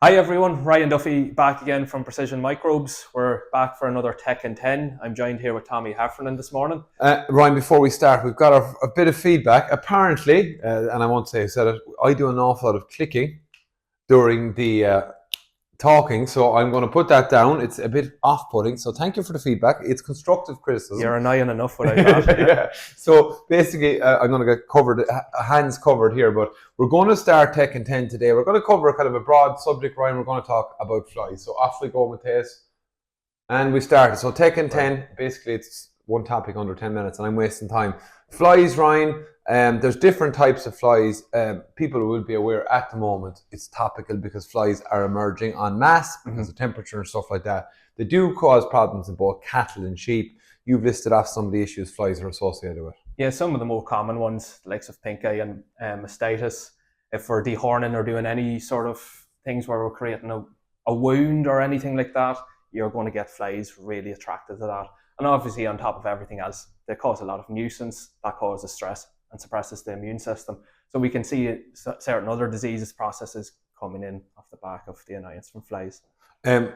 Hi everyone, Ryan Duffy back again from Precision Microbes. We're back for another Tech in 10. I'm joined here with Tommy Heffernan this morning. Ryan, before we start, we've got a bit of feedback. Apparently, and I won't say I said it, I do an awful lot of clicking during the talking, so I'm going to put that down. It's a bit off-putting, so thank you for the feedback. It's constructive criticism. You're annoying enough without that. Yeah. So basically, I'm going to get covered, hands covered here, but we're going to start Tech in 10 today. We're going to cover kind of a broad subject, Ryan. We're going to talk about flies. So off we go, Matthias. And we started. So Tech in 10, basically it's one topic under 10 minutes, and I'm wasting time. Flies, Ryan. There's different types of flies. People will be aware at the moment it's topical because flies are emerging en masse because of temperature and stuff like that. They do cause problems in both cattle and sheep. You've listed off some of the issues flies are associated with. Yeah, some of the more common ones, the likes of pinkeye and mastitis. If we're dehorning or doing any sort of things where we're creating a wound or anything like that, you're going to get flies really attracted to that. And obviously on top of everything else, they cause a lot of nuisance that causes stress and suppresses the immune system. So we can see certain other diseases, processes coming in off the back of the annoyance from flies.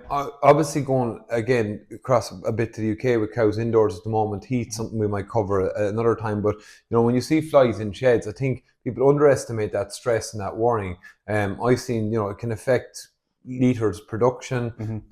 Obviously going again across a bit to the UK with cows indoors at the moment, heat something we might cover another time, but when you see flies in sheds, I think people underestimate that stress and that worrying. I've seen, it can affect litres production.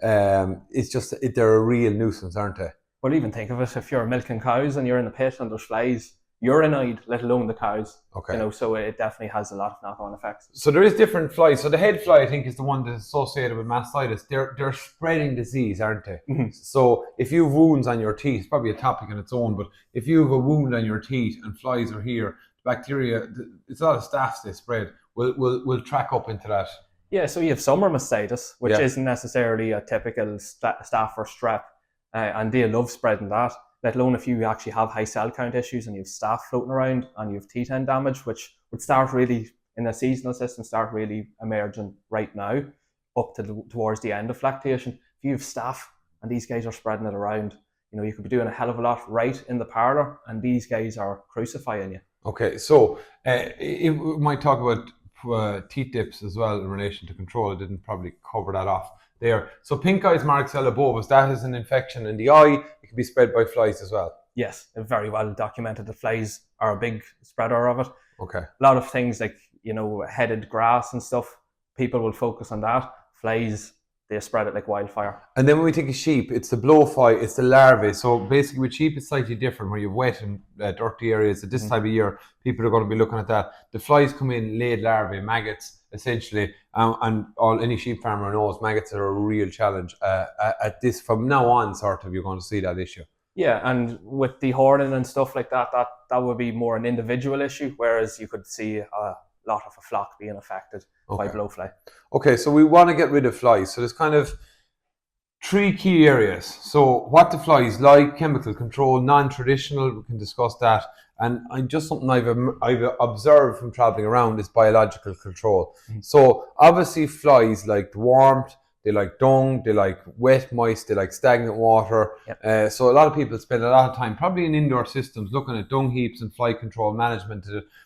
It's just, they're a real nuisance, aren't they? Well, even think of it, if you're milking cows and you're in a pit and there's flies, you're annoyed, let alone the cows. Okay. So it definitely has a lot of knock-on effects. So there is different flies. So the head fly, I think, is the one that's associated with mastitis. They're spreading disease, aren't they? So if you have wounds on your teeth, probably a topic on its own, but if you have a wound on your teeth and flies are here, bacteria, it's a lot of staph they spread, will track up into that. Yeah, so you have summer mastitis, which isn't necessarily a typical staph or strep, and they love spreading that. Let alone if you actually have high cell count issues and you have staph floating around and you have T10 damage, which would start really in the seasonal system, start really emerging right now, up to towards the end of lactation. If you have staph and these guys are spreading it around, you could be doing a hell of a lot right in the parlour, and these guys are crucifying you. Okay, so we might talk about teeth dips as well in relation to control. I didn't probably cover that off there. So pink eyes, Marxella bovis, that is an infection in the eye. It can be spread by flies as well. Yes, very well documented. The flies are a big spreader of it. Okay. A lot of things like, headed grass and stuff, people will focus on that. Flies, they spread it like wildfire. And then when we take a sheep, it's the blowfly, it's the larvae. So basically with sheep, it's slightly different. Where you have wet and dirty areas at this time of year, people are going to be looking at that. The flies come in, laid larvae, maggots, essentially, and any sheep farmer knows maggots are a real challenge. At this, from now on, sort of, you're going to see that issue. Yeah, and with dehorning and stuff like that, that would be more an individual issue, whereas you could see a lot of a flock being affected by blowfly. Okay, so we want to get rid of flies. So there's kind of three key areas. So what the flies like, chemical control, non-traditional, we can discuss that. And just something I've observed from traveling around is biological control. So obviously flies like the warmth, they like dung, they like wet, moist, they like stagnant water. So a lot of people spend a lot of time probably in indoor systems looking at dung heaps and fly control management.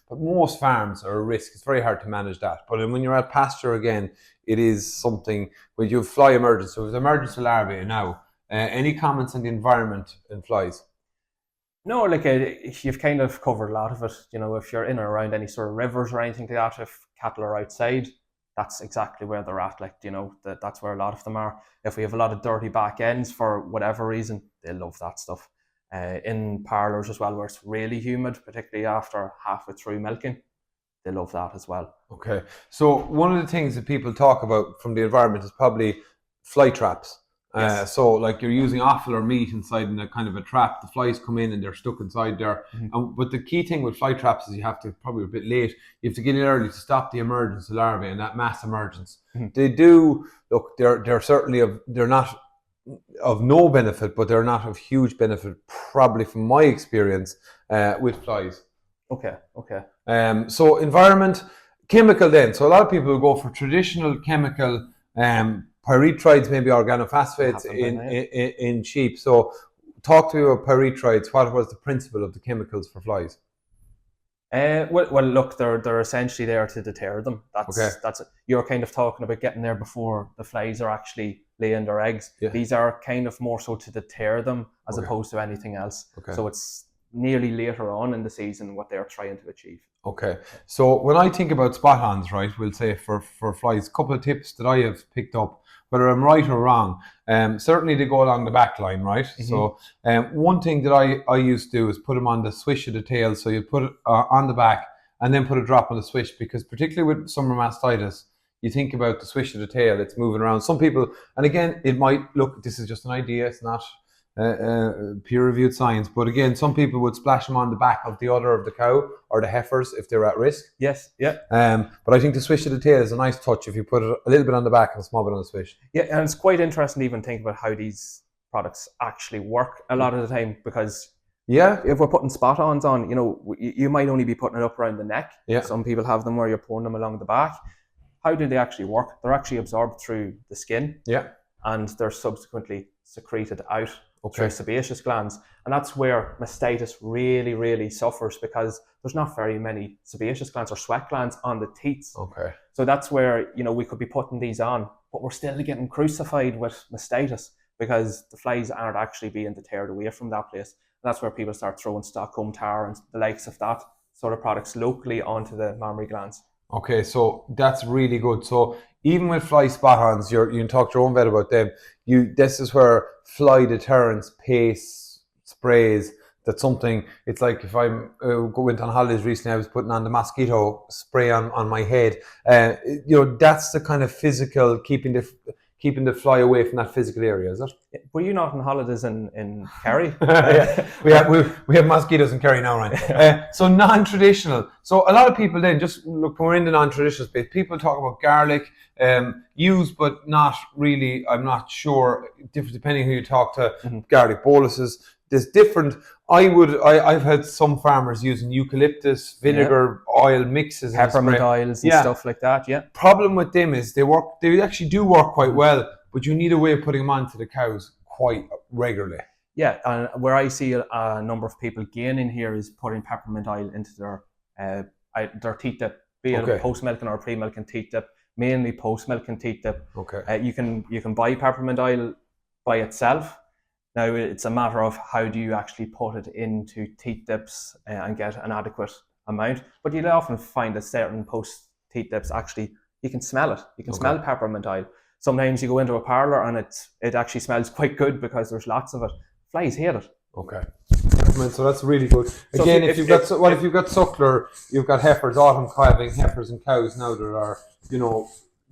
But most farms are a risk. It's very hard to manage that. But when you're at pasture again, it is something where you have fly emergence. So there's emergence of larvae now. Any comments on the environment and flies? No, you've kind of covered a lot of it. If you're in or around any sort of rivers or anything like that, if cattle are outside, that's exactly where they're at. That's where a lot of them are. If we have a lot of dirty back ends for whatever reason, they love that stuff. In parlours as well, where it's really humid, particularly after halfway through milking, they love that as well. Okay, so one of the things that people talk about from the environment is probably fly traps. Yes. So like you're using offal or meat inside in a kind of a trap, the flies come in and they're stuck inside there. But the key thing with fly traps is you have to, probably a bit late, you have to get in early to stop the emergence of larvae and that mass emergence. They do, look, they're certainly they're not of no benefit, but they're not of huge benefit, probably from my experience with flies. Okay. So environment, chemical then. So a lot of people will go for traditional chemical pyrethroids, maybe organophosphates in sheep. So talk to me about pyrethroids. What was the principle of the chemicals for flies? Well, look, they're essentially there to deter them. Okay. That's you're kind of talking about getting there before the flies are actually laying their eggs. Yeah. These are kind of more so to deter them as Okay. opposed to anything else. Okay. So it's nearly later on in the season what they're trying to achieve. Okay. So when I think about spot-ons, right, we'll say for flies, a couple of tips that I have picked up, whether I'm right or wrong. Certainly they go along the back line, right? Mm-hmm. So one thing that I used to do is put them on the swish of the tail. So you put it on the back and then put a drop on the swish, because particularly with summer mastitis, you think about the swish of the tail, it's moving around. Some people, and again, it might look, this is just an idea, it's not peer-reviewed science, but again, some people would splash them on the back of the udder of the cow or the heifers if they're at risk. Yes, yeah. But I think the swish of the tail is a nice touch if you put it a little bit on the back and a small bit on the swish. Yeah, and it's quite interesting to even think about how these products actually work a lot of the time, because if we're putting spot-ons on, you might only be putting it up around the neck. Yeah. Some people have them where you're pouring them along the back. How do they actually work? They're actually absorbed through the skin. Yeah. And they're subsequently secreted out through sebaceous glands. And that's where mastitis really, really suffers, because there's not very many sebaceous glands or sweat glands on the teats. Okay. So that's where, we could be putting these on, but we're still getting crucified with mastitis because the flies aren't actually being deterred away from that place. And that's where people start throwing Stockholm tar and the likes of that sort of products locally onto the mammary glands. Okay, so that's really good. So even with fly spot-ons, you can talk to your own vet about them. This is where fly deterrents, paste, sprays, that's something. It's like if I went on holidays recently, I was putting on the mosquito spray on my head. That's the kind of physical, keeping the fly away from that physical area, is it? Were you not on holidays in Kerry? Yeah, we have mosquitoes in Kerry now, right? So non-traditional. So a lot of people then, just look, when we're in the non-traditional space, people talk about garlic, used but not really, I'm not sure, depending who you talk to, garlic boluses. There's different, I've had some farmers using eucalyptus, vinegar, oil mixes. Peppermint oils and stuff like that, yeah. Problem with them is they actually do work quite well, but you need a way of putting them onto the cows quite regularly. Yeah, and where I see a number of people gaining here is putting peppermint oil into their teat dip, be it post-milking or pre-milking teat dip, mainly post-milking teat dip. Okay. You can buy peppermint oil by itself. Now, it's a matter of how do you actually put it into teat dips and get an adequate amount. But you'll often find that certain post-teat dips, actually, you can smell it. You can smell peppermint oil. Sometimes you go into a parlour and it actually smells quite good because there's lots of it. Flies hate it. Okay. So that's really good. Again, if you've got suckler, you've got heifers, autumn calving, heifers and cows now that are,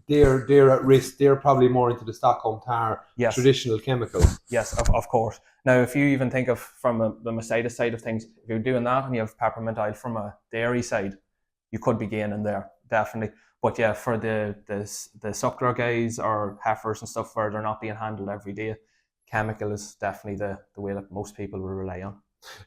they're at risk. They're probably more into the Stockholm tar, traditional chemicals. Yes, of course. Now, if you even think of from the mastitis side of things, if you're doing that and you have peppermint oil from a dairy side, you could be gaining there, definitely. But yeah, for the suckler guys or heifers and stuff where they're not being handled every day, chemical is definitely the way that most people will rely on.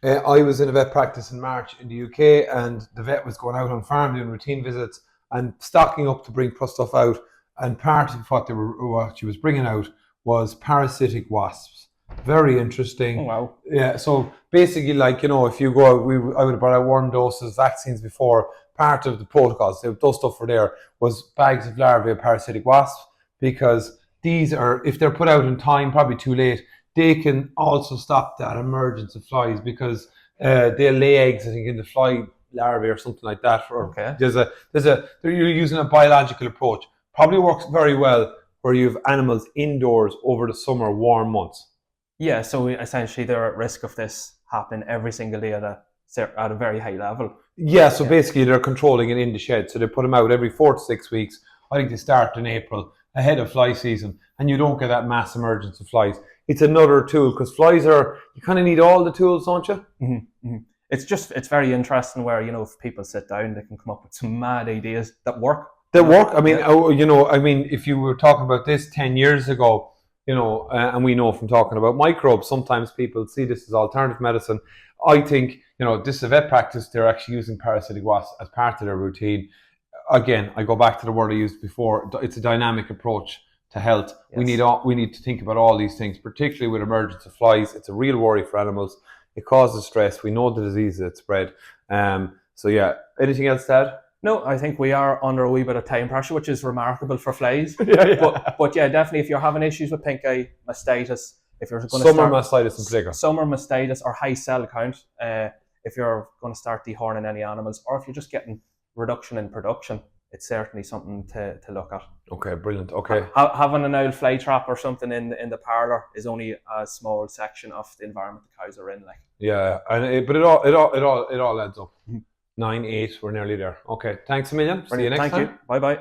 I was in a vet practice in March in the UK, and the vet was going out on farm doing routine visits and stocking up to bring stuff out. And part of what she was bringing out was parasitic wasps. Very interesting. Oh, wow. Yeah. So basically, if you go out, I would have brought out worm doses, vaccines before. Part of the protocols, those stuff were there, was bags of larvae of parasitic wasps, because these are, if they're put out in time, probably too late, they can also stop that emergence of flies, because they'll lay eggs, I think, in the fly larvae or something like that. You're using a biological approach. Probably works very well where you have animals indoors over the summer warm months. Yeah, so essentially they're at risk of this happening every single day at a very high level. Yeah, so basically they're controlling it in the shed. So they put them out every 4 to 6 weeks. I think they start in April, ahead of fly season, and you don't get that mass emergence of flies. It's another tool, because flies you kind of need all the tools, don't you? Mm-hmm. Mm-hmm. It's very interesting where, if people sit down, they can come up with some mad ideas that work. I mean, if you were talking about this 10 years ago, and we know from talking about microbes, sometimes people see this as alternative medicine. I think, this is a vet practice, they're actually using parasitic wasps as part of their routine. Again, I go back to the word I used before. It's a dynamic approach to health. Yes. We need to think about all these things, particularly with emergence of flies. It's a real worry for animals. It causes stress. We know the diseases that spread. So yeah, anything else to add? No, I think we are under a wee bit of time pressure, which is remarkable for flies. Yeah. But yeah, definitely, if you're having issues with pink eye, mastitis, if you're going to Summer mastitis in particular. summer mastitis or high cell count, if you're going to start dehorning any animals, or if you're just getting reduction in production, it's certainly something to look at. Okay, brilliant. Okay. Having an old fly trap or something in the parlour is only a small section of the environment the cows are in. Like. Yeah, and but it all adds up. 9, 8, we're nearly there. Okay, thanks a million. See you next time. Thank you. Bye bye.